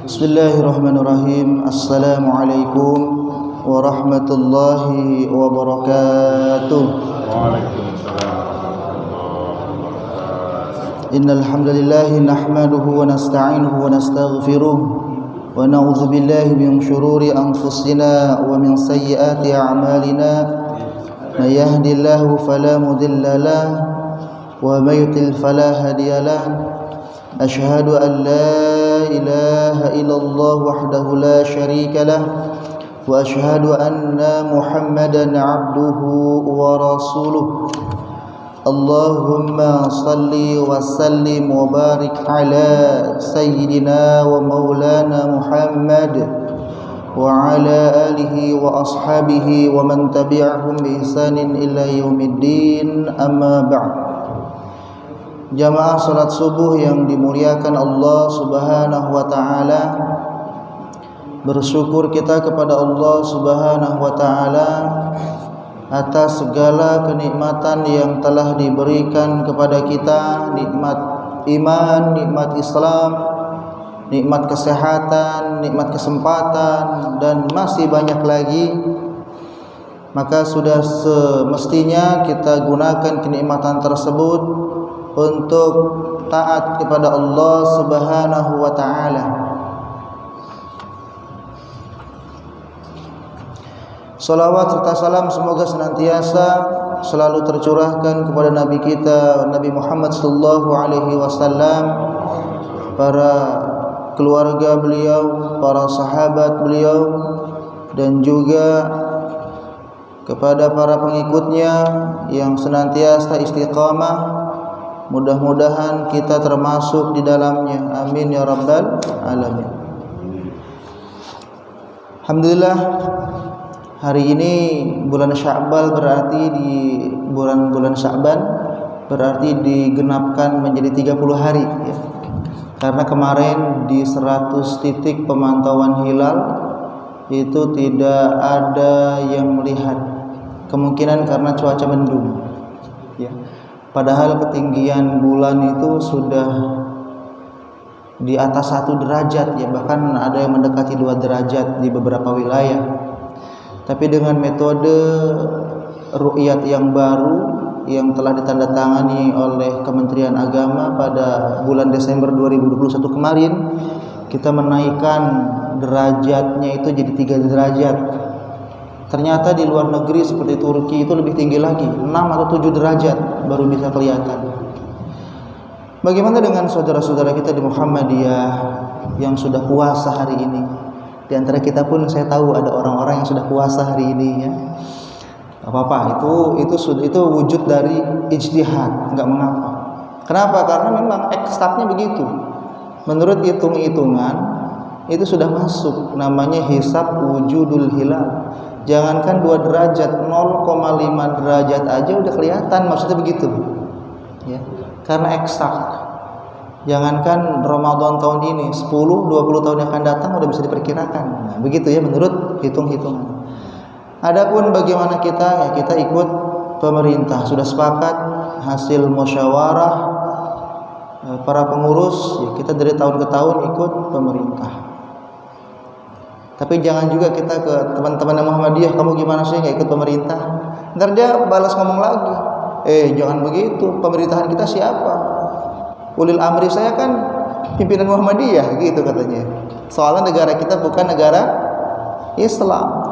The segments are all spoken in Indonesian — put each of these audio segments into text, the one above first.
Bismillahirrahmanirrahim. Assalamualaikum warahmatullahi wabarakatuh. Innal hamdalillah nahmaduhu wa nasta'inuhu wa nastaghfiruh wa na'udzu billahi min shururi anfusina wa min sayyiati a'malina. May yahdihillahu fala mudilla lahu wa may yudlil fala hadiya lahu. Asyhadu an la ilaha illallah wahdahu la syarika lah wa asyhadu anna Muhammadan abduhu wa rasuluh. Allahumma salli wa sallim wa barik ala sayyidina wa maulana Muhammad wa ala alihi wa ashabihi wa man tabi'ahum bi ihsanin ila yaumiddin. Amma ba'd. Jamaah salat subuh yang dimuliakan Allah Subhanahu wa taala, bersyukur kita kepada Allah Subhanahu wa taala atas segala kenikmatan yang telah diberikan kepada kita, nikmat iman, nikmat Islam, nikmat kesehatan, nikmat kesempatan, dan masih banyak lagi. Maka sudah semestinya kita gunakan kenikmatan tersebut untuk taat kepada Allah Subhanahu wa taala. Salawat serta salam semoga senantiasa selalu tercurahkan kepada Nabi kita Nabi Muhammad sallallahu alaihi wasallam, para keluarga beliau, para sahabat beliau, dan juga kepada para pengikutnya yang senantiasa istiqamah. Mudah-mudahan kita termasuk di dalamnya. Amin ya rabbal alamin. Alhamdulillah, hari ini bulan Sya'ban berarti di bulan Sya'ban berarti digenapkan menjadi 30 hari ya. Karena kemarin di 100 titik pemantauan hilal itu tidak ada yang melihat. Kemungkinan karena cuaca mendung ya. Padahal ketinggian bulan itu sudah di atas 1 derajat ya, bahkan ada yang mendekati 2 derajat di beberapa wilayah. Tapi dengan metode ru'yat yang baru yang telah ditandatangani oleh Kementerian Agama pada bulan Desember 2021 kemarin, kita menaikkan derajatnya itu jadi 3 derajat. Ternyata di luar negeri seperti Turki itu lebih tinggi lagi, 6 atau 7 derajat baru bisa kelihatan. Bagaimana dengan saudara-saudara kita di Muhammadiyah yang sudah puasa hari ini? Di antara kita pun saya tahu ada orang-orang yang sudah puasa hari ini ya. Gak apa-apa, itu wujud dari ijtihad, enggak mengapa. Kenapa? Karena memang eksaknya begitu. Menurut hitung-hitungan itu sudah masuk namanya hisab wujudul hilal. Jangankan 2 derajat, 0,5 derajat aja udah kelihatan, maksudnya begitu ya, karena eksak. Jangankan Ramadan tahun ini, 10-20 tahun yang akan datang udah bisa diperkirakan. Nah, begitu ya menurut hitung-hitungan. Adapun bagaimana kita, ya kita ikut pemerintah. Sudah sepakat hasil musyawarah para pengurus, ya kita dari tahun ke tahun ikut pemerintah. Tapi jangan juga kita ke teman-teman Muhammadiyah, kamu gimana sih nggak ikut pemerintah? Ntar dia balas ngomong lagi, jangan begitu, pemerintahan kita siapa? Ulil amri saya kan pimpinan Muhammadiyah, gitu katanya. Soalnya negara kita bukan negara Islam.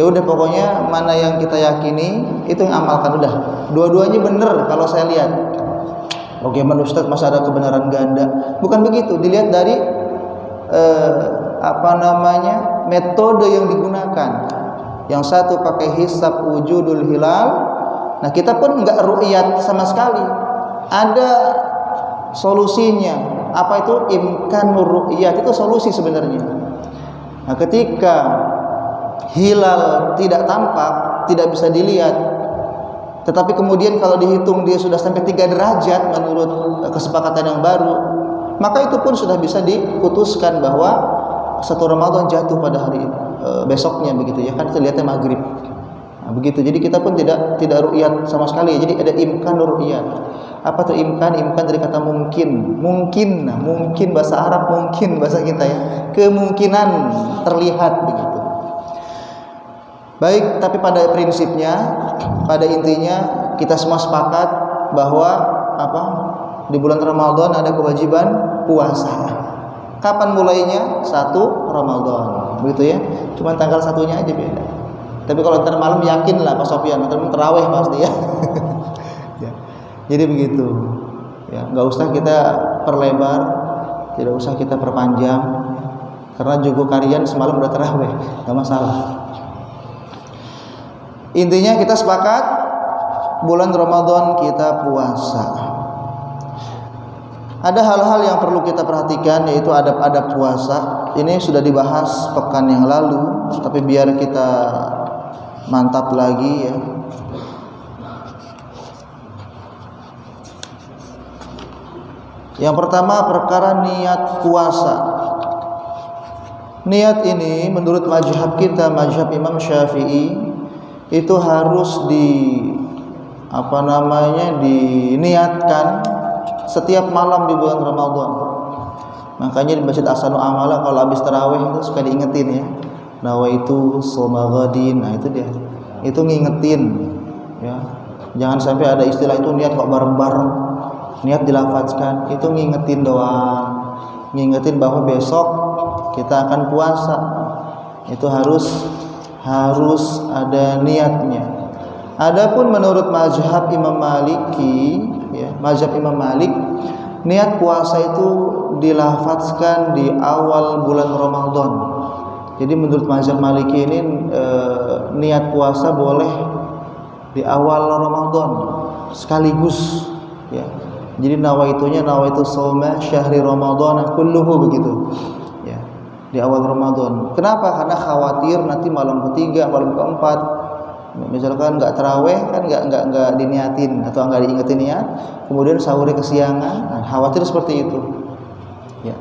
Ya udah, pokoknya mana yang kita yakini itu yang amalkan udah. Dua-duanya benar kalau saya lihat. Bagaimana Ustaz, masa ada kebenaran ganda? Bukan begitu, dilihat dari metode yang digunakan. Yang satu pakai hisab wujudul hilal. Nah, kita pun enggak ru'yat sama sekali. Ada solusinya. Apa itu? Imkanur ru'yat, itu solusi sebenarnya. Nah, ketika hilal tidak tampak, tidak bisa dilihat, tetapi kemudian kalau dihitung dia sudah sampai 3 derajat menurut kesepakatan yang baru, maka itu pun sudah bisa diputuskan bahwa 1 Ramadan jatuh pada hari besoknya begitu ya, kan itu lihatnya maghrib. Nah, begitu. Jadi kita pun tidak ru'yat sama sekali. Jadi ada imkan ru'yat. Apa tuh imkan? Imkan dari kata mungkin. Mungkin. Nah, mungkin bahasa Arab, mungkin bahasa kita ya. Kemungkinan terlihat begitu. Baik, tapi pada prinsipnya, pada intinya kita semua sepakat bahwa apa? Di bulan Ramadan ada kewajiban puasa. Kapan mulainya? 1 Ramadan. Begitu ya. Cuma tanggal satunya aja beda. Tapi kalau ntar malam yakin lah Pak Sofyan, ntar terawih pasti ya. Ya. Jadi begitu. Ya, nggak usah kita perlebar, tidak usah kita perpanjang, karena juga kalian semalam udah terawih, nggak masalah. Intinya kita sepakat bulan Ramadan kita puasa. Ada hal-hal yang perlu kita perhatikan, yaitu adab-adab puasa. Ini sudah dibahas pekan yang lalu, tapi biar kita mantap lagi ya. Yang pertama perkara niat puasa. Niat ini menurut mazhab kita, mazhab Imam Syafi'i, itu harus diniatkan setiap malam di bulan Ramadan. Makanya di Masjid Ahsanul Amala kalau habis tarawih itu suka diingetin ya. Nawaitu shoma ghadin. Nah itu dia. Itu ngingetin ya. Jangan sampai ada istilah itu niat kok bareng-bareng. Niat dilafazkan, itu ngingetin doang. Ngingetin bahwa besok kita akan puasa. Itu harus ada niatnya. Adapun menurut mazhab Imam Maliki ya, mazhab Imam Malik, niat puasa itu dilafazkan di awal bulan Ramadan. Jadi menurut mazhab Maliki ini niat puasa boleh di awal Ramadan sekaligus ya. Jadi nawaitu shauma syahri Ramadan kulluhu begitu. Ya. Di awal Ramadan. Kenapa? Karena khawatir nanti malam ketiga, malam keempat misalkan enggak tarawih kan enggak diniatin atau enggak diingetin niat, kemudian sahurnya kesiangan. Nah, khawatir seperti itu. Ya.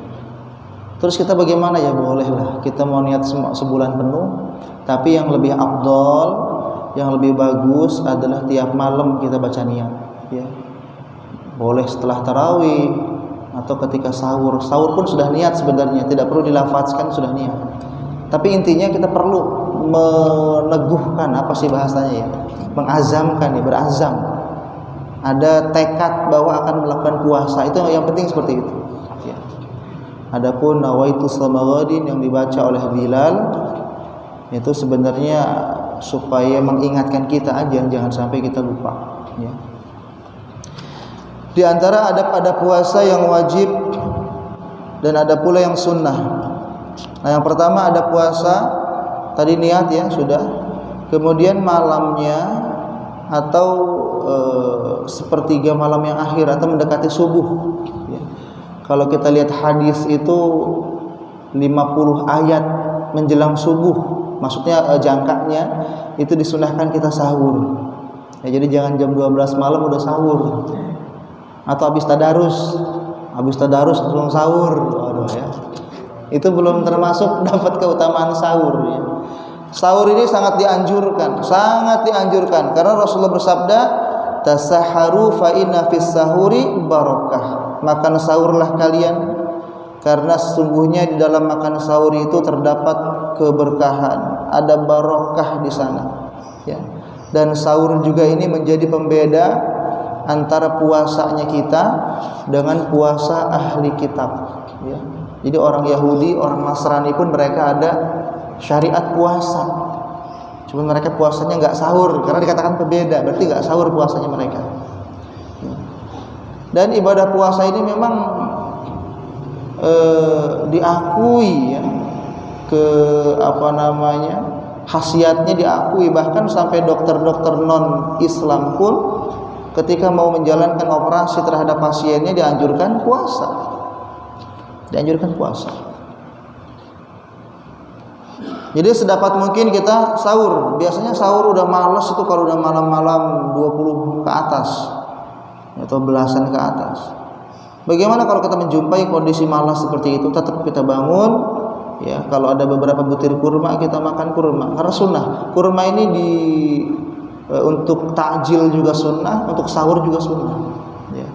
Terus kita bagaimana ya? Bolehlah kita mau niat sebulan penuh, tapi yang lebih afdol, yang lebih bagus adalah tiap malam kita baca niat ya. Boleh setelah tarawih atau ketika sahur. Sahur pun sudah niat sebenarnya, tidak perlu dilafazkan, sudah niat. Tapi intinya kita perlu meneguhkan, apa sih bahasanya ya? Mengazamkan ya, berazam. Ada tekad bahwa akan melakukan puasa. Itu yang penting seperti itu. Ya. Adapun nawaitu shoma ghadin yang dibaca oleh Bilal itu sebenarnya supaya mengingatkan kita aja, jangan sampai kita lupa ya. Di antara adab-adab puasa yang wajib dan ada pula yang sunnah. Nah, yang pertama ada puasa tadi niat ya sudah. Kemudian malamnya atau sepertiga malam yang akhir atau mendekati subuh ya. Kalau kita lihat hadis itu 50 ayat menjelang subuh, maksudnya jangkanya itu disunahkan kita sahur ya. Jadi jangan jam 12 malam udah sahur, atau habis tadarus langsung sahur. Waduh ya. Itu belum termasuk dapat keutamaan sahur ya. Sahur ini sangat dianjurkan karena Rasulullah bersabda, tasaharu fa inna fis sahuri barakah. Makan sahurlah kalian karena sesungguhnya di dalam makan sahur itu terdapat keberkahan, ada barokah di sana ya. Dan sahur juga ini menjadi pembeda antara puasanya kita dengan puasa ahli kitab ya. Jadi orang Yahudi, orang Nasrani pun mereka ada syariat puasa, cuma mereka puasanya nggak sahur karena dikatakan pembeda, berarti nggak sahur puasanya mereka. Dan ibadah puasa ini memang diakui ya, khasiatnya diakui, bahkan sampai dokter-dokter non Islam pun ketika mau menjalankan operasi terhadap pasiennya dianjurkan puasa. Jadi sedapat mungkin kita sahur. Biasanya sahur udah malas itu kalau udah malam-malam 20 ke atas atau belasan ke atas. Bagaimana kalau kita menjumpai kondisi malas seperti itu, tetap kita bangun Ya, kalau ada beberapa butir kurma kita makan kurma karena sunnah. Kurma ini untuk takjil juga sunnah, untuk sahur juga sunnah. Ya.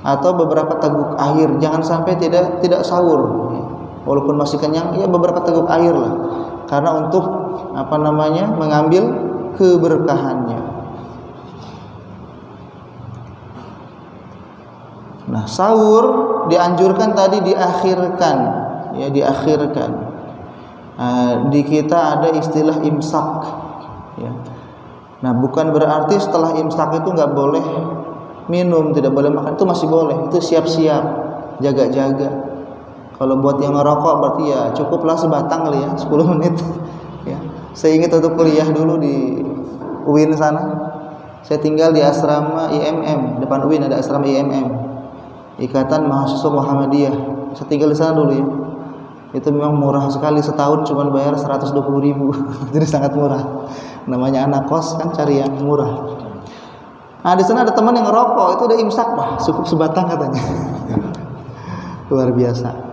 Atau beberapa teguk air, jangan sampai tidak sahur. Ya. Walaupun masih kenyang, ya beberapa teguk air lah. Karena untuk mengambil keberkahannya. Nah, sahur dianjurkan tadi diakhirkan, ya diakhirkan. Di kita ada istilah imsak, ya. Nah, bukan berarti setelah imsak itu nggak boleh minum, tidak boleh makan, itu masih boleh. Itu siap-siap, jaga-jaga. Kalau buat yang ngerokok berarti ya cukuplah sebatang kali ya, 10 menit. Ya. Saya ingat waktu kuliah dulu di UIN sana. Saya tinggal di asrama IMM, depan UIN ada asrama IMM. Ikatan Mahasiswa Muhammadiyah. Saya tinggal di sana dulu ya. Itu memang murah sekali, setahun cuma bayar 120.000. Jadi sangat murah. Namanya anak kos kan cari yang murah. Nah, di sana ada teman yang ngerokok, itu udah imsak, Pak. Cukup sebatang katanya. Luar biasa.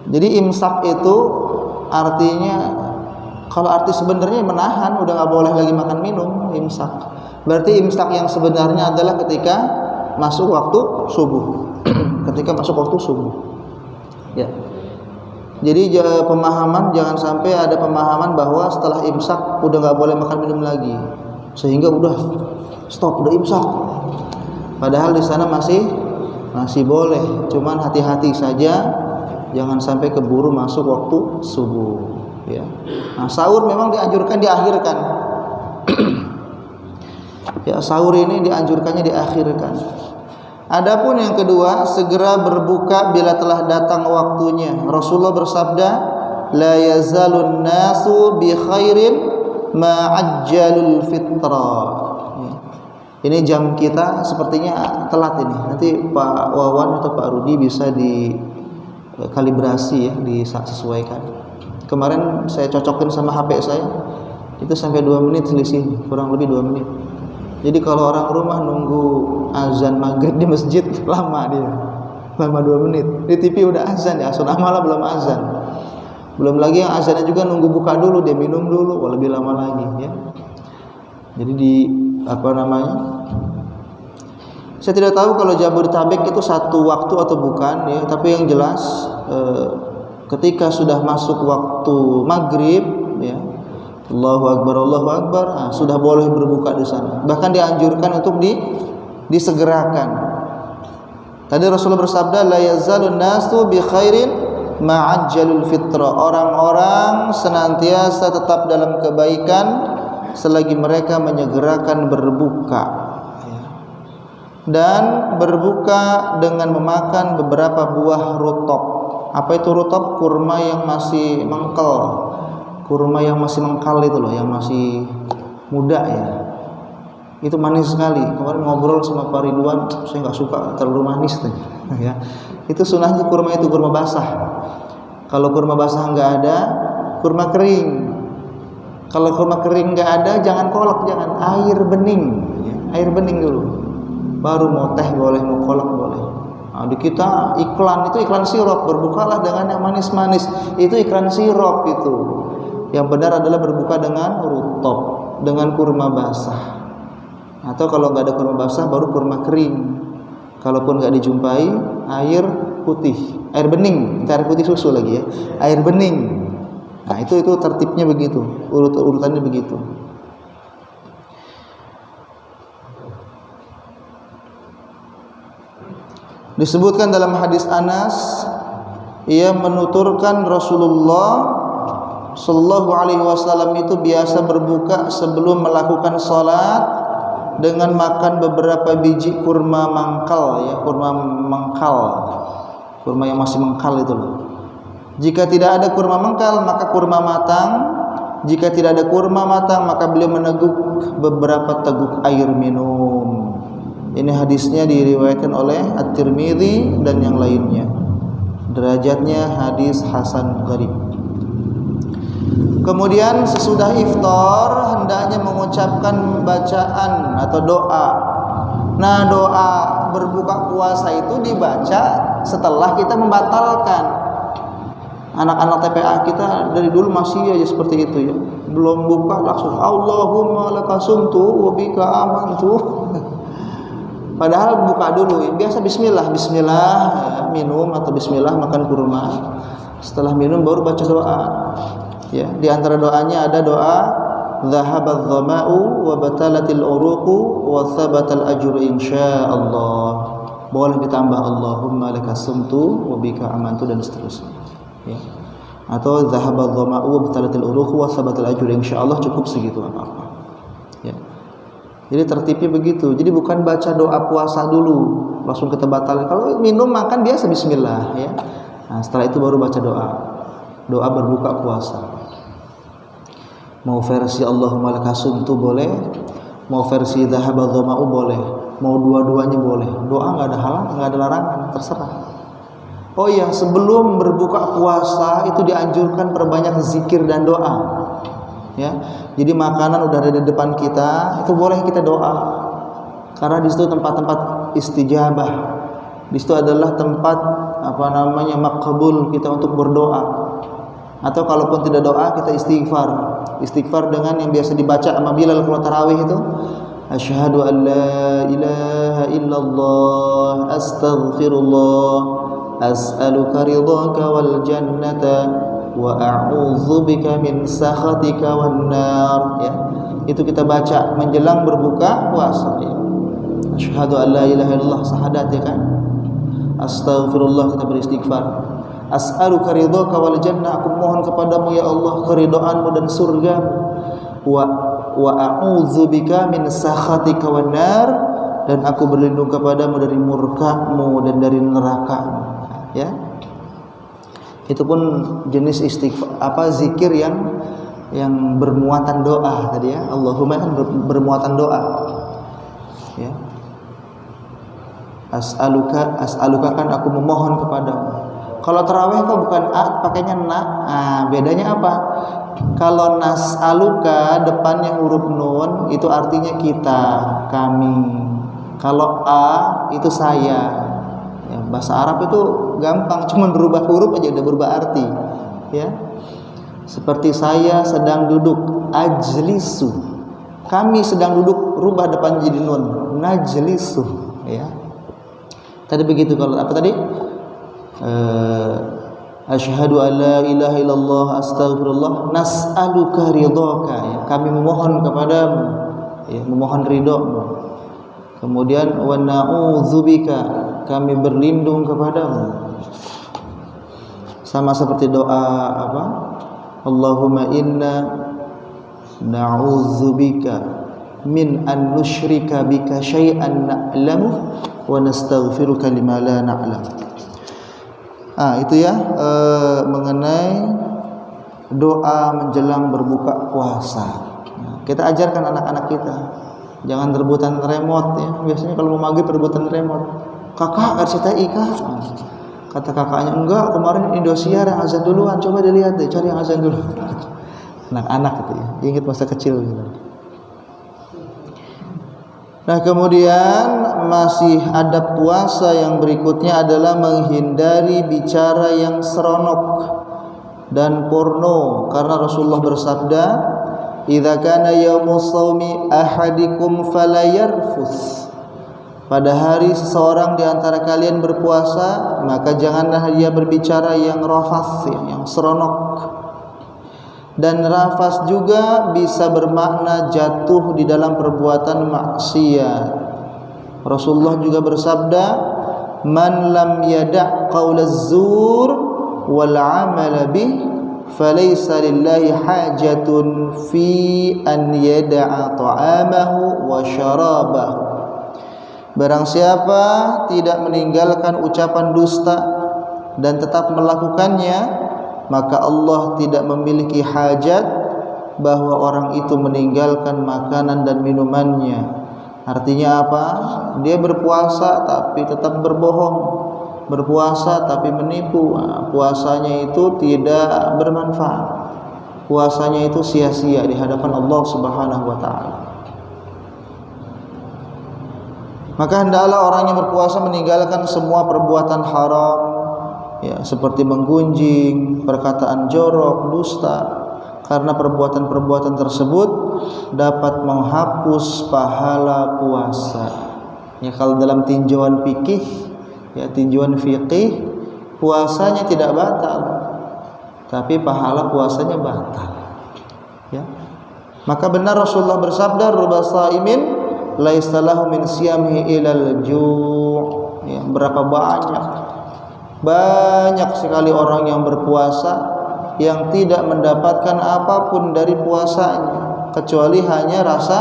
Jadi imsak itu artinya, kalau arti sebenarnya menahan, udah nggak boleh lagi makan minum, imsak. Berarti imsak yang sebenarnya adalah ketika masuk waktu subuh. Ketika masuk waktu subuh. Ya. Jadi pemahaman, jangan sampai ada pemahaman bahwa setelah imsak udah nggak boleh makan minum lagi, sehingga udah stop, udah imsak. Padahal di sana masih boleh, cuman hati-hati saja, jangan sampai keburu masuk waktu subuh. Ya. Nah, sahur memang dianjurkan diakhirkan. Ya, sahur ini dianjurkannya diakhirkan. Adapun yang kedua, segera berbuka bila telah datang waktunya. Rasulullah bersabda, la yazalun nasu bi khairin ma ajjalul fitra. Ini jam kita sepertinya telat ini. Nanti Pak Wawan atau Pak Rudi bisa dikalibrasi ya, disesuaikan. Kemarin saya cocokin sama HP saya, itu sampai 2 menit selisih, kurang lebih 2 menit. Jadi kalau orang rumah nunggu azan maghrib di masjid, lama 2 menit. Di TV udah azan ya, sunnah malah belum azan. Belum lagi yang azannya juga nunggu buka dulu, dia minum dulu, lebih lama lagi ya. Jadi saya tidak tahu kalau Jabodetabek itu satu waktu atau bukan ya, tapi yang jelas ketika sudah masuk waktu maghrib ya, Allahu Akbar, sudah boleh berbuka di sana. Bahkan dianjurkan untuk disegerakan. Tadi Rasulullah bersabda, la yazalun nasu bi khairin ma'ajjalul fitra. Orang-orang senantiasa tetap dalam kebaikan selagi mereka menyegerakan berbuka. Dan berbuka dengan memakan beberapa buah rutop. Apa itu rutop? Kurma yang masih mengkel. Kurma yang masih mengkal itu loh, yang masih muda ya. Itu manis sekali. Kemarin ngobrol sama Pak Ridwan, saya nggak suka terlalu manis ya. Itu sunahnya kurma itu kurma basah. Kalau kurma basah nggak ada, kurma kering. Kalau kurma kering nggak ada, jangan kolak, jangan, air bening ya. Air bening dulu. Baru mau teh boleh, mau kolak boleh. Nah, di kita iklan itu iklan sirup, berbukalah dengan yang manis-manis. Itu iklan sirup itu. Yang benar adalah berbuka dengan rutop, dengan kurma basah. Atau kalau nggak ada kurma basah, baru kurma kering. Kalaupun nggak dijumpai, air putih, air bening, air putih susu lagi ya, air bening. Nah itu tertibnya begitu, urutannya begitu. Disebutkan dalam hadis Anas, ia menuturkan Rasulullah Sallallahu Alaihi Wasallam itu biasa berbuka sebelum melakukan sholat dengan makan beberapa biji kurma mangkal ya, kurma mangkal, kurma yang masih mengkal itu loh. Jika tidak ada kurma mengkal maka kurma matang. Jika tidak ada kurma matang maka beliau meneguk beberapa teguk air minum. Ini hadisnya diriwayatkan oleh At-Tirmidzi dan yang lainnya. Derajatnya hadis hasan gharib. Kemudian sesudah iftar hendaknya mengucapkan bacaan atau doa. Nah, doa berbuka puasa itu dibaca setelah kita membatalkan. Anak-anak TPA kita dari dulu masih aja seperti itu ya. Belum buka langsung Allahumma lakasumtu wa bika amantu. Padahal buka dulu ya. Biasa bismillah ya, minum atau bismillah makan kurma. Setelah minum baru baca doa. Ya, di antara doanya ada doa dhahabadh dhama'u wa batalatil uruqu wa thabatal ajru insyaallah. Boleh ditambah Allahumma lakasumtu wa bika amantu dan seterusnya. Ya. Atau dhahabadh dhama'u wa batalatil uruqu wa thabatal ajru insyaallah, cukup segitu apa-apa. Ya. Jadi tertibnya begitu. Jadi bukan baca doa puasa dulu langsung kita batalkan. Kalau minum makan biasa bismillah ya. Nah, setelah itu baru baca doa. Doa berbuka puasa. Mau versi Allahumma lakasumtu boleh, mau versi dhahabadh dhama'u boleh, mau dua-duanya boleh. Doa enggak ada halangan, enggak ada larangan, terserah. Oh iya, sebelum berbuka puasa itu dianjurkan perbanyak zikir dan doa. Ya. Jadi makanan udah ada di depan kita, itu boleh kita doa. Karena di situ tempat-tempat istijabah. Di situ adalah tempat maqbul kita untuk berdoa. Atau kalaupun tidak doa kita istighfar. Istighfar dengan yang biasa dibaca sama Bilal kalau tarawih itu, asyhadu an la ilaha illallah astaghfirullah as'aluka ridhaka wal jannata wa a'udzu bika min sakhatika wan nar ya. Itu kita baca menjelang berbuka puasa ya. Asyhadu an la ilaha illallah syahadat ya kan. Astaghfirullah kita beristighfar. As'aluka ridhaka wal jannah, aku mohon kepadamu ya Allah keridhaanmu dan surga. Wa a'udzu bika min sakhatika wan nar, dan aku berlindung kepadamu dari murka-Mu dan dari neraka-Mu. Ya. Itu pun jenis istighfar zikir yang bermuatan doa tadi ya. Allahumma kan bermuatan doa. Ya. As'aluka kan aku memohon kepadamu. Kalau tarawih kok bukan pakainya na. Nah, bedanya apa? Kalau nas'aluka depannya huruf nun itu artinya kita, kami. Kalau a itu saya. Ya, bahasa Arab itu gampang, cuma berubah huruf aja udah berubah arti. Ya. Seperti saya sedang duduk, ajlisu. Kami sedang duduk, rubah depan jadi nun, najlisu. Ya. Tadi begitu kalau apa tadi? Asyhadu an la ilaha illallah astaghfirullah nas'aluka ridhaka ya. Kami memohon kepadamu ya, memohon ridhamu. Kemudian wa na'udzubika, kami berlindung kepadamu. Sama seperti doa apa? Allahumma inna na'udzubika min an nusyrika bika syai'an na'lamu wa nastaghfiruka lima la na'lam. Itu ya mengenai doa menjelang berbuka puasa. Kita ajarkan anak-anak kita, jangan rebutan remote ya. Biasanya kalau mau maghrib rebutan remote. Kakak RCTI kah? Kata kakaknya, enggak, kemarin Indosiar yang azan duluan, coba dilihat deh, cari yang azan dulu. Anak-anak itu ya, ingat masa kecil gitu. Nah, kemudian masih adab puasa yang berikutnya adalah menghindari bicara yang seronok dan porno, karena Rasulullah bersabda, "Idza kana yaumus shaumi ahadikum falayarfus." Pada hari seseorang di antara kalian berpuasa, maka janganlah dia berbicara yang rafas, yang seronok. Dan rafas juga bisa bermakna jatuh di dalam perbuatan maksiat. Rasulullah juga bersabda, "Man lam yada' qaulaz zur wal 'amala bih, falaysa lillahi hajatun fi an yada'a ta'amahu wa syarabahu." Barang siapa tidak meninggalkan ucapan dusta dan tetap melakukannya, maka Allah tidak memiliki hajat bahwa orang itu meninggalkan makanan dan minumannya. Artinya apa? Dia berpuasa tapi tetap berbohong, berpuasa tapi menipu. Puasanya itu tidak bermanfaat. Puasanya itu sia-sia di hadapan Allah Subhanahu wa taala. Maka hendaklah orang yang berpuasa meninggalkan semua perbuatan haram, ya, seperti menggunjing, perkataan jorok, dusta, karena perbuatan-perbuatan tersebut dapat menghapus pahala puasa. Ya, kalau dalam tinjauan fikih, ya tinjauan fikih, puasanya tidak batal, tapi pahala puasanya batal. Ya. Maka benar Rasulullah bersabda, "Ruba shaimin laisa lahu min siyamihi ilal ju'." Ya, berapa banyak sekali orang yang berpuasa yang tidak mendapatkan apapun dari puasanya kecuali hanya rasa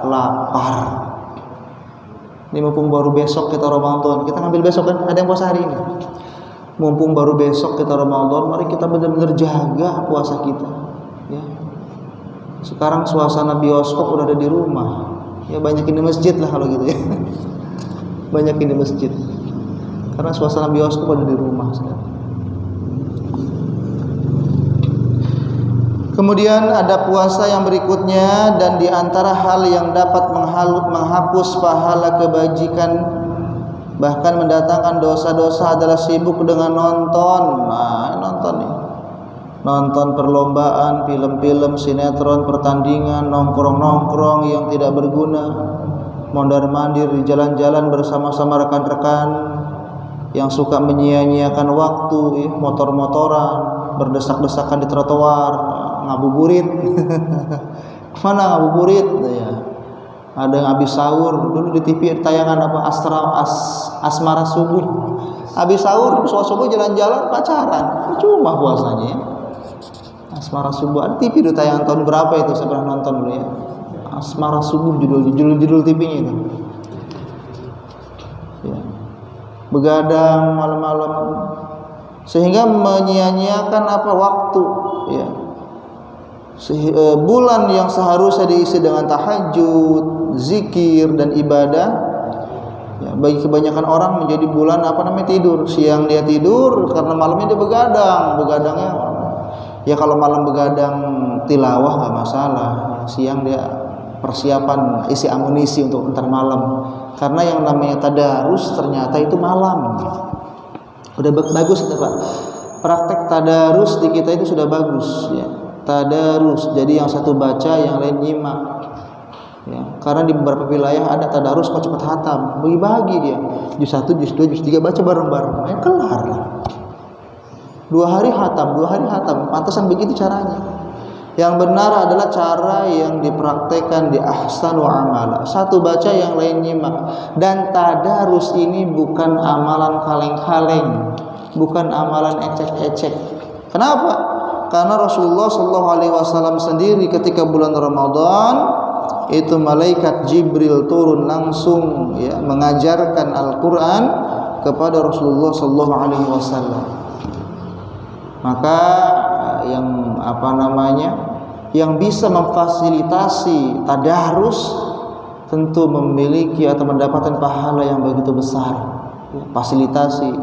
lapar. Ini mumpung baru besok kita Ramadan, kita ngambil besok kan, ada yang puasa hari ini. Mumpung baru besok kita Ramadan, mari kita benar-benar jaga puasa kita. Ya. Sekarang suasana bioskop udah ada di rumah. Ya banyakin di masjid lah kalau gitu ya. Banyakin di masjid. Karena suasana bioskop ada di rumah sekarang. Kemudian ada puasa yang berikutnya, dan di antara hal yang dapat menghapus pahala kebajikan bahkan mendatangkan dosa-dosa adalah sibuk dengan nonton. Nah, nonton nih. Nonton perlombaan, film-film, sinetron, pertandingan, nongkrong-nongkrong yang tidak berguna, mondar-mandir di jalan-jalan bersama-sama rekan-rekan yang suka menyia-nyiakan waktu, motor-motoran, berdesak-desakan di trotoar, ngabuburit. Kemana ngabuburit? Ya. Ada yang habis sahur, dulu di TV tayangan apa, Asmara Subuh. Habis sahur, subuh jalan-jalan pacaran, cuma puasanya ya. Asmara Subuh, ada TV itu tayangan tahun berapa itu, saya pernah nonton dulu ya. Asmara Subuh judul TV-nya itu. Ya. Begadang malam-malam sehingga menyia-nyiakan waktu ya. Bulan yang seharusnya diisi dengan tahajud, zikir dan ibadah ya, bagi kebanyakan orang menjadi bulan tidur. Siang dia tidur karena malamnya dia begadangnya ya, kalau malam begadang tilawah nggak masalah, siang dia persiapan isi amunisi untuk ntar malam. Karena yang namanya tadarus ternyata itu malam. Udah bagus kita Pak. Praktek tadarus di kita itu sudah bagus ya. Tadarus, jadi yang satu baca, yang lain nyimak. Ya, karena di beberapa wilayah ada tadarus kok cepat hatam, bagi-bagi dia. Juz 1, juz 2, juz 3 baca bareng-bareng. Ya kelar lah. 2 hari hatam. Pantasan begitu caranya. Yang benar adalah cara yang dipraktekkan di ahsanu amala. Satu baca, yang lain nyimak. Dan tadarus ini bukan amalan kaleng-kaleng, bukan amalan ecek-ecek. Kenapa? Karena Rasulullah SAW sendiri ketika bulan Ramadan itu malaikat Jibril turun langsung ya, mengajarkan Al-Quran kepada Rasulullah SAW. Maka yang bisa memfasilitasi tadarus tentu memiliki atau mendapatkan pahala yang begitu besar ya, fasilitasi,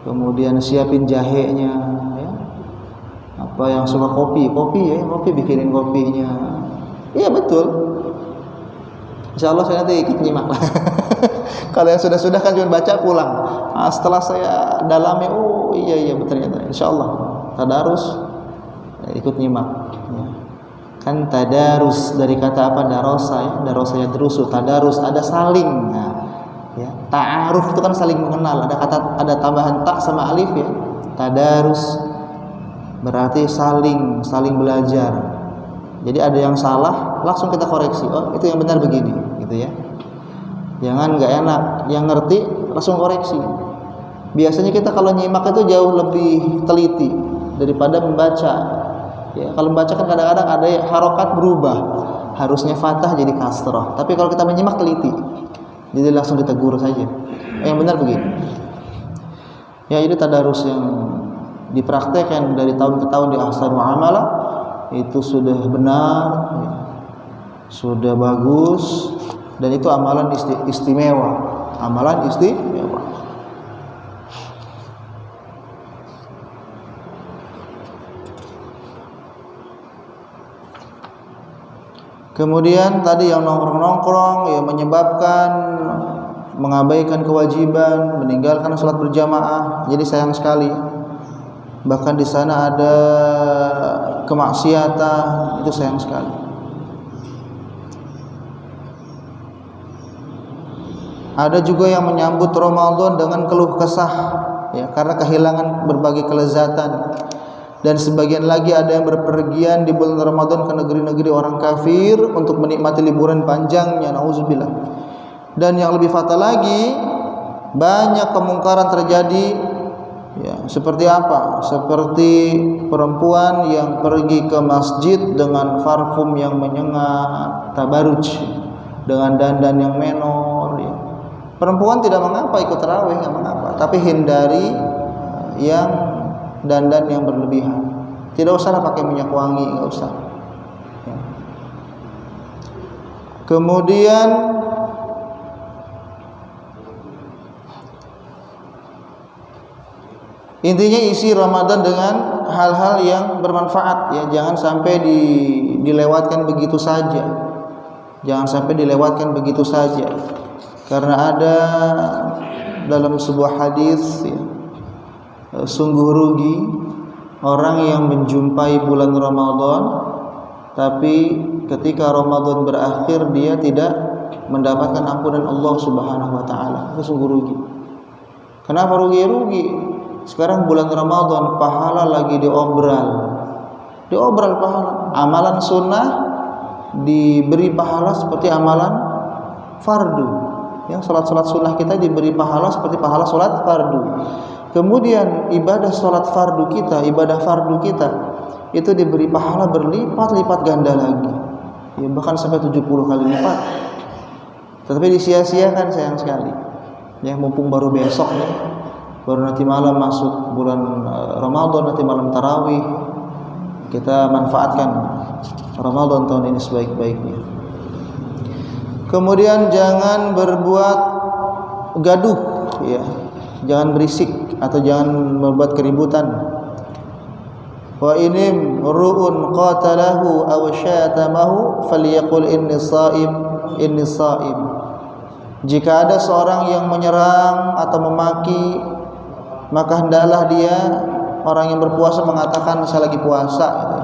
kemudian siapin jahenya ya. Apa yang suka kopi bikinin kopinya. Iya betul. Insya Allah saya nanti ikut nyimak lah. Kalau yang sudah kan cuma baca pulang. Nah, setelah saya dalami, oh iya betul ternyata. Insya Allah tadarus ikut nyimak. Ya. Kan tadarus dari kata apa? Darosa ya. Darosa ya derusu. Tadarus ada saling. Nah, ya. Ta'aruf itu kan saling mengenal. Ada tambahan tak sama alif ya. Tadarus berarti saling belajar. Jadi ada yang salah langsung kita koreksi, oh itu yang benar begini gitu ya. Jangan nggak enak, yang ngerti langsung koreksi. Biasanya kita kalau nyimak itu jauh lebih teliti daripada membaca ya. Kalau membaca kan kadang-kadang ada harokat berubah, harusnya fathah jadi kasrah, tapi kalau kita menyimak teliti jadi langsung ditegur saja, yang benar begini ya. Ini tadarus yang dipraktekkan dari tahun ke tahun di ahsanu amala itu sudah benar ya, sudah bagus, dan itu amalan istimewa. Kemudian tadi yang nongkrong-nongkrong ya menyebabkan mengabaikan kewajiban, meninggalkan salat berjamaah, jadi sayang sekali. Bahkan di sana ada kemaksiatan, itu sayang sekali. Ada juga yang menyambut Ramadan dengan keluh kesah, ya, karena kehilangan berbagai kelezatan. Dan sebagian lagi ada yang berpergian di bulan Ramadan ke negeri-negeri orang kafir untuk menikmati liburan panjangnya, nauzubillah. Dan yang lebih fatal lagi, banyak kemungkaran terjadi, ya, seperti apa? Seperti perempuan yang pergi ke masjid dengan parfum yang menyengat, tabaruj, dengan dandan yang menor, ya. Perempuan tidak mengapa ikut tarawih, nggak mengapa, tapi hindari yang dandan yang berlebihan. Tidak usahlah pakai minyak wangi, nggak usah. Ya. Kemudian intinya isi Ramadan dengan hal-hal yang bermanfaat, ya, jangan sampai dilewatkan begitu saja. Jangan sampai dilewatkan begitu saja. Karena ada dalam sebuah hadis, ya, sungguh rugi orang yang menjumpai bulan Ramadan tapi ketika Ramadan berakhir dia tidak mendapatkan ampunan Allah Subhanahu wa taala. Itu sungguh rugi. Kenapa rugi? Rugi. Sekarang bulan Ramadan, pahala lagi diobral pahala. Amalan sunnah diberi pahala seperti amalan fardu. Ya, salat-salat sunnah kita diberi pahala seperti pahala salat fardu. Kemudian ibadah salat fardu kita, ibadah fardu kita itu diberi pahala berlipat-lipat ganda lagi. Ya, bahkan sampai 70 kali lipat. Tetapi disia-siakan, sayang sekali. Ya, mumpung baru besok, ya. Baru nanti malam masuk bulan Ramadan, nanti malam tarawih. Kita manfaatkan Ramadan tahun ini sebaik-baiknya. Kemudian jangan berbuat gaduh, ya. Jangan berisik atau jangan membuat keributan. Wa inim ru'un qatalahu aw syatamahu falyaqul inni shaim. Jika ada seorang yang menyerang atau memaki, maka hendaklah dia, orang yang berpuasa, mengatakan saya lagi puasa, gitu.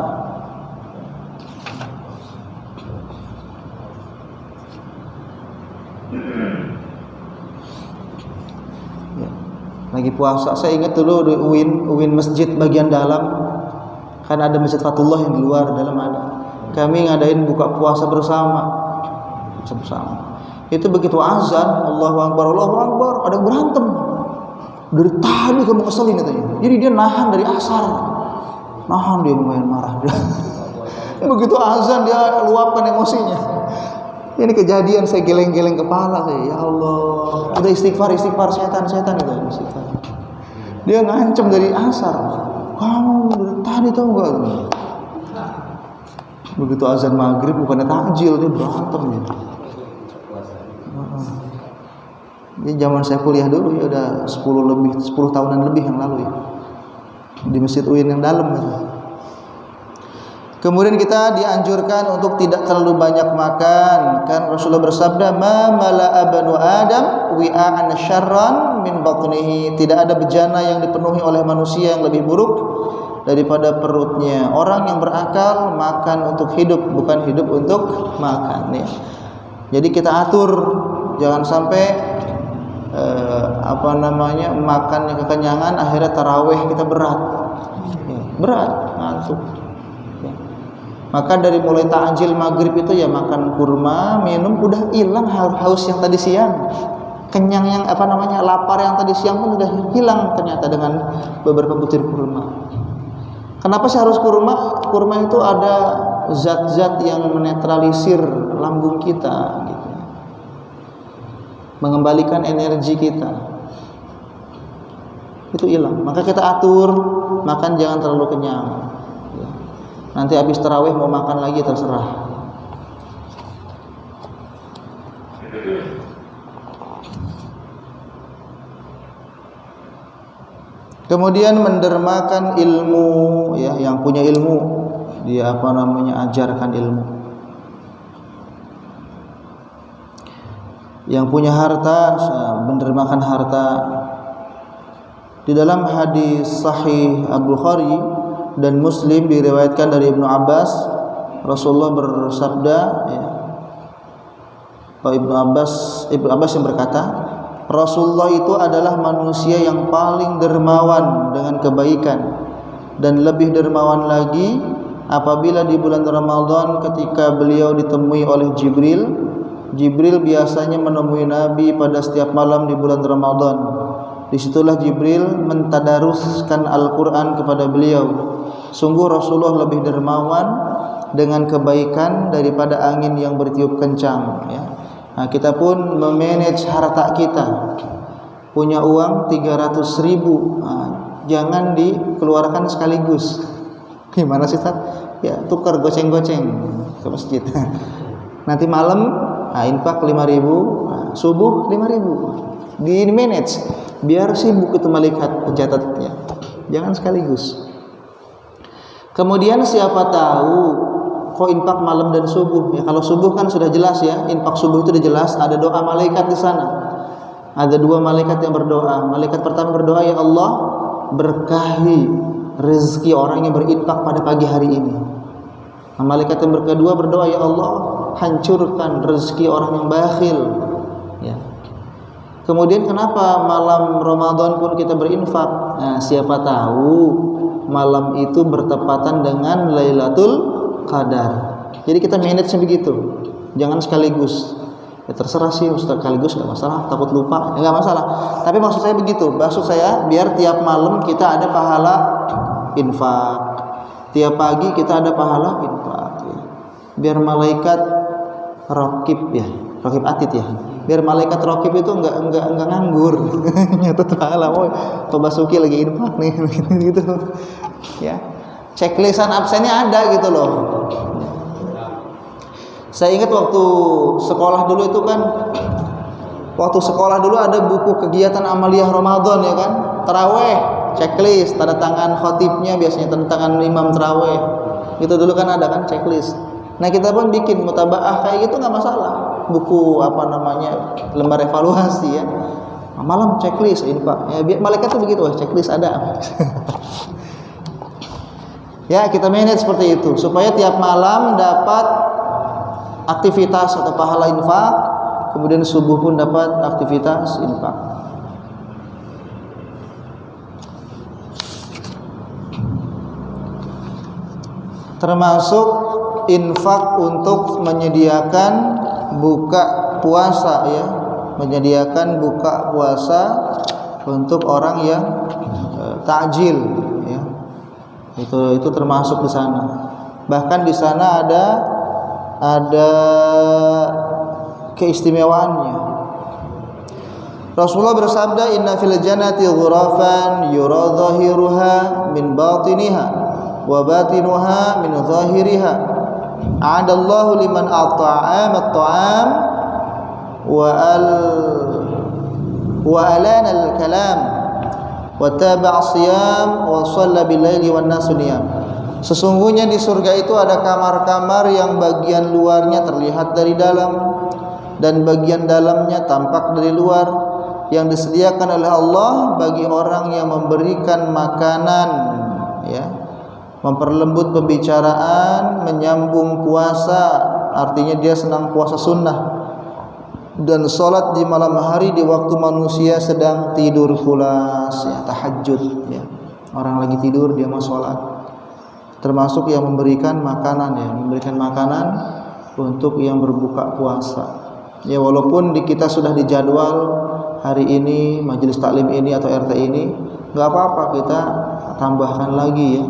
Ya, lagi puasa. Saya ingat dulu di UIN masjid bagian dalam, kan ada Masjid Fatullah yang di luar, dalam ada. Kami ngadain buka puasa bersama. Itu begitu azan, Allahu Akbar, ada yang berantem. Dari tadi kamu keselin katanya. Jadi dia nahan dari asar. Nahan, dia lumayan marah. Begitu azan dia luapkan emosinya. Ini kejadian, saya geleng-geleng kepala saya. Ya Allah. Udah istighfar setan itu istighfar. Dia ngancem dari asar. Kamu dari tadi tahu enggak? Begitu azan maghrib bukannya takjil, dia berantem gitu. Ini zaman saya kuliah dulu, ya, udah 10 tahunan lebih yang lalu, ya, di Masjid UIN yang dalam, ya. Kemudian kita dianjurkan untuk tidak terlalu banyak makan. Kan Rasulullah bersabda, "Ma mala'a banu Adam wi'an syarran min batnihi." Tidak ada bejana yang dipenuhi oleh manusia yang lebih buruk daripada perutnya. Orang yang berakal makan untuk hidup, bukan hidup untuk makan, ya. Jadi kita atur, jangan sampai makannya kekenyangan, akhirnya tarawih kita berat, ya, berat, ngantuk. Ya. Maka dari mulai takjil maghrib itu ya makan kurma, minum, udah hilang haus yang tadi siang, kenyang yang lapar yang tadi siang pun udah hilang ternyata dengan beberapa butir kurma. Kenapa sih harus kurma? Kurma itu ada zat-zat yang menetralisir lambung kita, gitu. Mengembalikan energi kita, itu hilang. Maka kita atur makan, jangan terlalu kenyang, ya. Nanti habis tarawih mau makan lagi terserah. Kemudian mendermakan ilmu, ya, yang punya ilmu dia ajarkan ilmu. yang punya harta mendermakan harta. Di dalam hadis sahih Al-Bukhari dan Muslim diriwayatkan dari Ibnu Abbas, Rasulullah bersabda, ya, Ibnu Abbas yang berkata, Rasulullah itu adalah manusia yang paling dermawan dengan kebaikan, dan lebih dermawan lagi apabila di bulan Ramadan ketika beliau ditemui oleh Jibril. Jibril biasanya menemui Nabi pada setiap malam di bulan Ramadan. Disitulah Jibril mentadaruskan Al-Quran kepada beliau. Sungguh Rasulullah lebih dermawan dengan kebaikan daripada angin yang bertiup kencang, ya. Nah, kita pun memanage harta kita. Punya uang 300.000, jangan dikeluarkan sekaligus. Gimana sih, Tat? Ya, tukar goceng-goceng ke masjid. Nanti malam infak 5.000, subuh 5.000. Di manage biar sibuk itu malaikat pencatatnya. Jangan sekaligus. Kemudian siapa tahu kok infak malam dan subuh, ya. Kalau subuh kan sudah jelas, ya, infak subuh itu sudah jelas, ada doa malaikat di sana. Ada 2 malaikat yang berdoa. Malaikat pertama berdoa, ya Allah, berkahi rezeki orang yang berinfak pada pagi hari ini. Nah, malaikat yang kedua berdoa, ya Allah, hancurkan rezeki orang yang bakhil, ya. Kemudian kenapa malam Ramadan pun kita berinfak? Nah, siapa tahu malam itu bertepatan dengan Lailatul Qadar. Jadi kita manage begitu. Jangan sekaligus. Ya terserah sih, Ustaz, sekaligus enggak masalah, takut lupa, enggak masalah. Tapi maksud saya begitu. Maksud saya biar tiap malam kita ada pahala infak. Tiap pagi kita ada pahala infak, ya. Biar malaikat raqib, ya, raqib atid, ya. Biar malaikat raqib itu enggak nganggur. Nyatet pahala, oh, Pak Basuki lagi infak nih gitu. Ya. Checklistan absennya ada gitu loh. Saya ingat waktu sekolah dulu itu kan, waktu sekolah dulu ada buku kegiatan amaliyah Ramadan, ya kan, taraweh, checklist, tanda tangan khatibnya, biasanya tanda tangan imam taraweh. Itu dulu kan ada kan checklist. Nah, kita pun bikin mutabaah kayak gitu, nggak masalah. Buku lembar evaluasi, ya. Malam checklist infak. Ya, malaikat tuh begitu, checklist ada. Ya, kita manage seperti itu supaya tiap malam dapat aktivitas atau pahala infak, kemudian subuh pun dapat aktivitas infak. Termasuk infak untuk menyediakan buka puasa, ya, menyediakan buka puasa untuk orang yang takjil, ya. Itu termasuk di sana. Bahkan di sana ada keistimewaannya. Rasulullah bersabda, inna fil jannati ghurafan yura zahiruha min batiniha wa batinuha min zahiriha. A'adallahu liman at'ama at-ta'am wa alana al-kalam wa taba'a siyam wa shalla bil-laili wan nasu niyam. Sesungguhnya di surga itu ada kamar-kamar yang bagian luarnya terlihat dari dalam dan bagian dalamnya tampak dari luar, yang disediakan oleh Allah bagi orang yang memberikan makanan, ya, memperlembut pembicaraan, menyambung puasa, artinya dia senang puasa sunnah, dan sholat di malam hari di waktu manusia sedang tidur pulas, ya, tahajud, ya. Orang lagi tidur dia mau sholat. Termasuk yang memberikan makanan, ya, memberikan makanan untuk yang berbuka puasa. Ya, walaupun kita sudah dijadwal hari ini majelis taklim ini atau RT ini, nggak apa-apa kita tambahkan lagi, ya,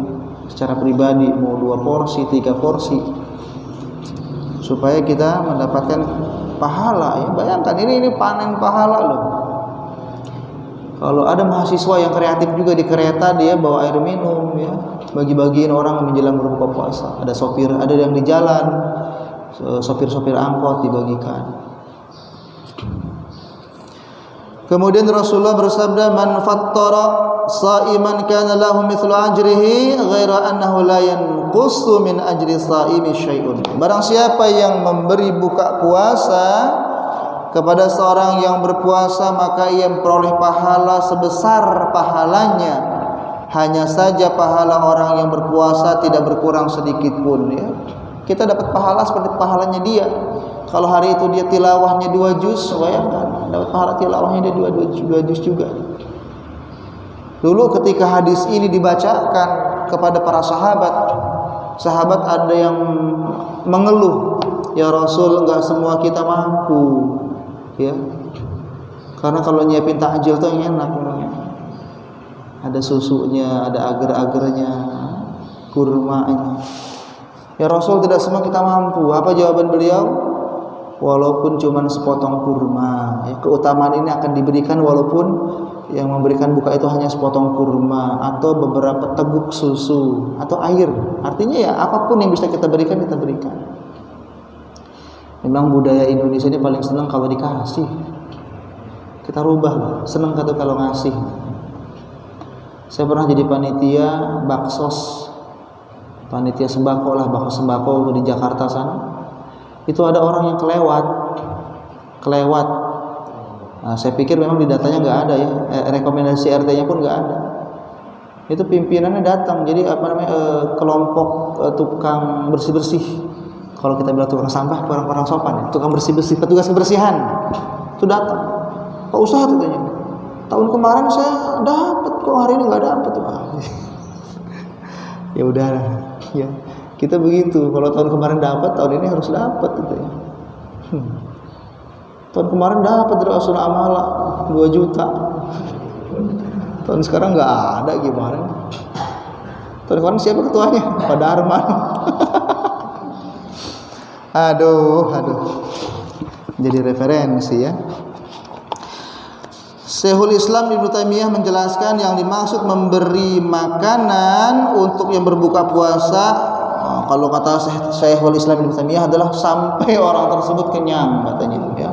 secara pribadi, mau 2 porsi, 3 porsi, supaya kita mendapatkan pahala, ya. Bayangkan ini panen pahala loh. Kalau ada mahasiswa yang kreatif juga di kereta, dia bawa air minum, ya, bagi-bagiin orang menjelang berbuka puasa. Ada sopir, ada yang di jalan, sopir-sopir angkot dibagikan. Kemudian Rasulullah bersabda, man fattara sa'iman kana lahu mithlu ajrihi ghaira annahu la yanqusu min ajri sha'imi syai'un. Barang siapa yang memberi buka puasa kepada seorang yang berpuasa, maka ia memperoleh pahala sebesar pahalanya. Hanya saja pahala orang yang berpuasa tidak berkurang sedikit pun, ya. Kita dapat pahala seperti pahalanya dia. Kalau hari itu dia tilawahnya 2 juz, bayangkan dapat pahala tilawahnya dia 2 juz juga. Dulu ketika hadis ini dibacakan kepada para sahabat ada yang mengeluh, ya Rasul, enggak semua kita mampu, ya. Karena kalau nyiapin takjil tuh yang enak, ada susunya, ada agar-agarnya, kurmanya. Ya Rasul, tidak semua kita mampu. Apa jawaban beliau? Walaupun cuma sepotong kurma, ya, keutamaan ini akan diberikan walaupun yang memberikan buka itu hanya sepotong kurma atau beberapa teguk susu atau air. Artinya ya apapun yang bisa kita berikan, kita berikan. Memang budaya Indonesia ini paling senang kalau dikasih. Kita rubah, senang kata kalau ngasih. Saya pernah jadi panitia baksos, panitia sembako lah, bakso sembako di Jakarta sana. Itu ada orang yang kelewat. Nah, saya pikir memang di datanya nggak ada ya, rekomendasi RT-nya pun nggak ada. Itu pimpinannya datang, jadi kelompok tukang bersih-bersih. Kalau kita bilang tukang sampah kurang sopan ya, tukang bersih-bersih, petugas kebersihan itu datang. Pak Ustadz katanya, tahun kemarin saya dapat, kok hari ini nggak dapat. Ya udah, ya. Kita begitu, kalau tahun kemarin dapat, tahun ini harus dapat gitu ya. Tahun kemarin dapat dari Asuna Amala 2 juta. Tahun sekarang nggak ada, gimana? Tahun kemarin siapa ketuanya? Pak Darman. aduh. Jadi referensi ya. Syekhul Islam Ibnu Taimiyah menjelaskan yang dimaksud memberi makanan untuk yang berbuka puasa, kalau kata Syekhul Islam Ibnu Taimiyah adalah sampai orang tersebut kenyang katanya ya.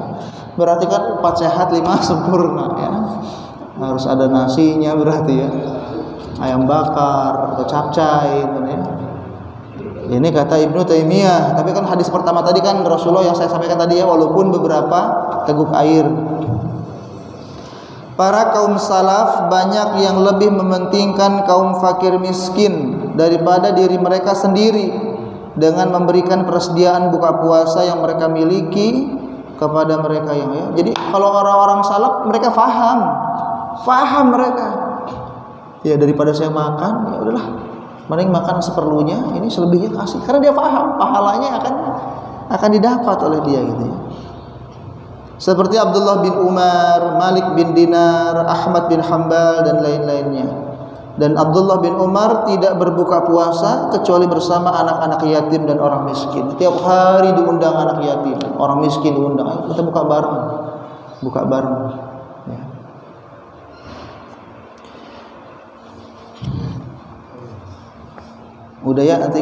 Berarti kan 4 sehat 5 sempurna ya. Harus ada nasinya berarti ya. Ayam bakar atau capcay gitu ya. Ini kata Ibnu Taimiyah, tapi kan hadis pertama tadi kan Rasulullah yang saya sampaikan tadi ya, walaupun beberapa teguk air. Para kaum salaf banyak yang lebih mementingkan kaum fakir miskin daripada diri mereka sendiri dengan memberikan persediaan buka puasa yang mereka miliki kepada mereka yang ya. Jadi kalau orang-orang salaf mereka faham mereka. Ya daripada saya makan, ya udahlah, mending makan seperlunya, ini selebihnya kasih. Karena dia paham pahalanya akan didapat oleh dia gitu ya. Seperti Abdullah bin Umar, Malik bin Dinar, Ahmad bin Hanbal dan lain-lainnya. Dan Abdullah bin Umar tidak berbuka puasa kecuali bersama anak-anak yatim dan orang miskin. Tiap hari diundang anak yatim, orang miskin diundang. Ayo kita buka bareng. Ya. Udah ya, nanti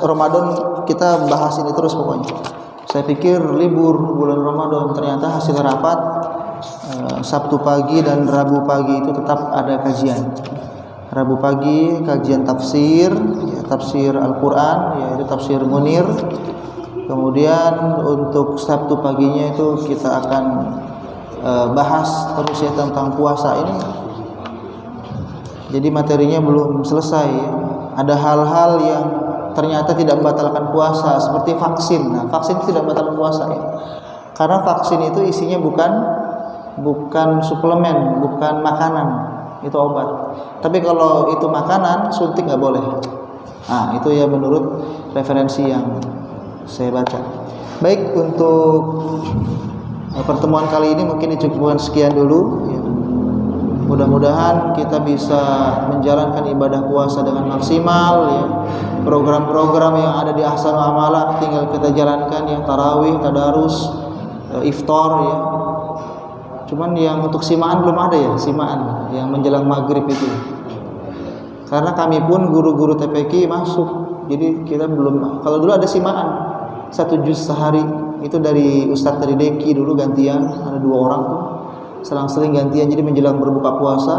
Ramadan kita bahas ini terus pokoknya. Saya pikir libur bulan Ramadan, ternyata hasil rapat Sabtu pagi dan Rabu pagi itu tetap ada kajian. Rabu pagi kajian tafsir, ya, tafsir Al-Quran, yaitu tafsir Munir. Kemudian untuk Sabtu paginya itu kita akan bahas terus ya tentang puasa ini. Jadi materinya belum selesai ya. Ada hal-hal yang ternyata tidak membatalkan puasa, seperti vaksin. Nah, vaksin tidak membatalkan puasa ya. Karena vaksin itu isinya bukan suplemen, bukan makanan, itu obat. Tapi kalau itu makanan, suntik nggak boleh. Nah, itu ya menurut referensi yang saya baca. Baik, untuk pertemuan kali ini mungkin dicukupkan sekian dulu ya. Mudah-mudahan kita bisa menjalankan ibadah puasa dengan maksimal ya. Program-program yang ada di Ahsanul Amalah tinggal kita jalankan, yang tarawih, tadarus, iftar ya. Cuman yang untuk simaan belum ada ya, simaan yang menjelang maghrib itu. Karena kami pun guru-guru TPQ masuk, jadi kita belum. Kalau dulu ada simaan 1 juz sehari, itu dari Ustadz dari Deki dulu gantian, ada 2 orang tuh. Selang-seling gantian, jadi menjelang berbuka puasa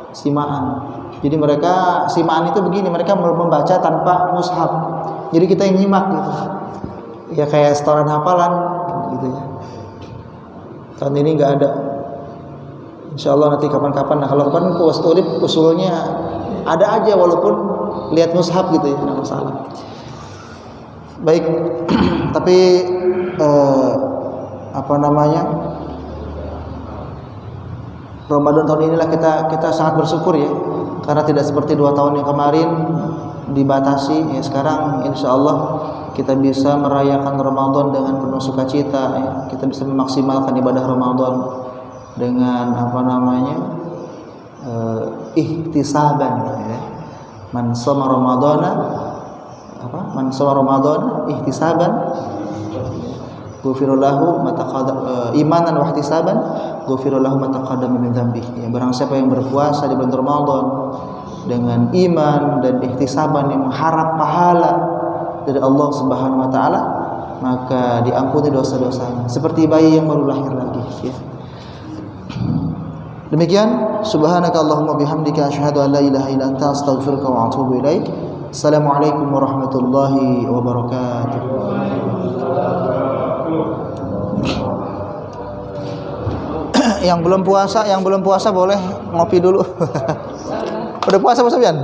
simaan. Jadi mereka simaan itu begini, mereka membaca tanpa mushaf. Jadi kita yang nyimak gitu. Ya kayak setoran hafalan gitu ya. Tahun ini nggak ada. Insya Allah nanti kapan-kapan. Nah kalau kapan puasa Taulib usulnya ada aja walaupun lihat mushaf gitu ya, nggak masalah. Baik, tapi apa namanya, Ramadan tahun inilah kita sangat bersyukur ya, karena tidak seperti 2 tahun yang kemarin dibatasi. Ya sekarang insya Allah kita bisa merayakan Ramadan dengan penuh sukacita. Ya. Kita bisa memaksimalkan ibadah Ramadan dengan apa namanya, ihtisaban. Ya. Man shoma Ramadana, man shoma Ramadana ihtisaban, ghufirallahu ma taqaddama, imanan wa ihtisaban, ghufirallahu ma taqaddama min dzambi. Ya, barang siapa yang berpuasa di bulan Ramadan dengan iman dan ihtisaban, yang mengharap pahala dari Allah Subhanahu wa taala, maka diampuni dosa-dosanya seperti bayi yang baru lahir lagi, ya. Demikian, subhanakallahumma bihamdika asyhadu an la ilaha illa anta astaghfiruka wa atubu ilaik. Assalamualaikum warahmatullahi wabarakatuh. Yang belum puasa boleh ngopi dulu. Udah puasa Pak Sofyan?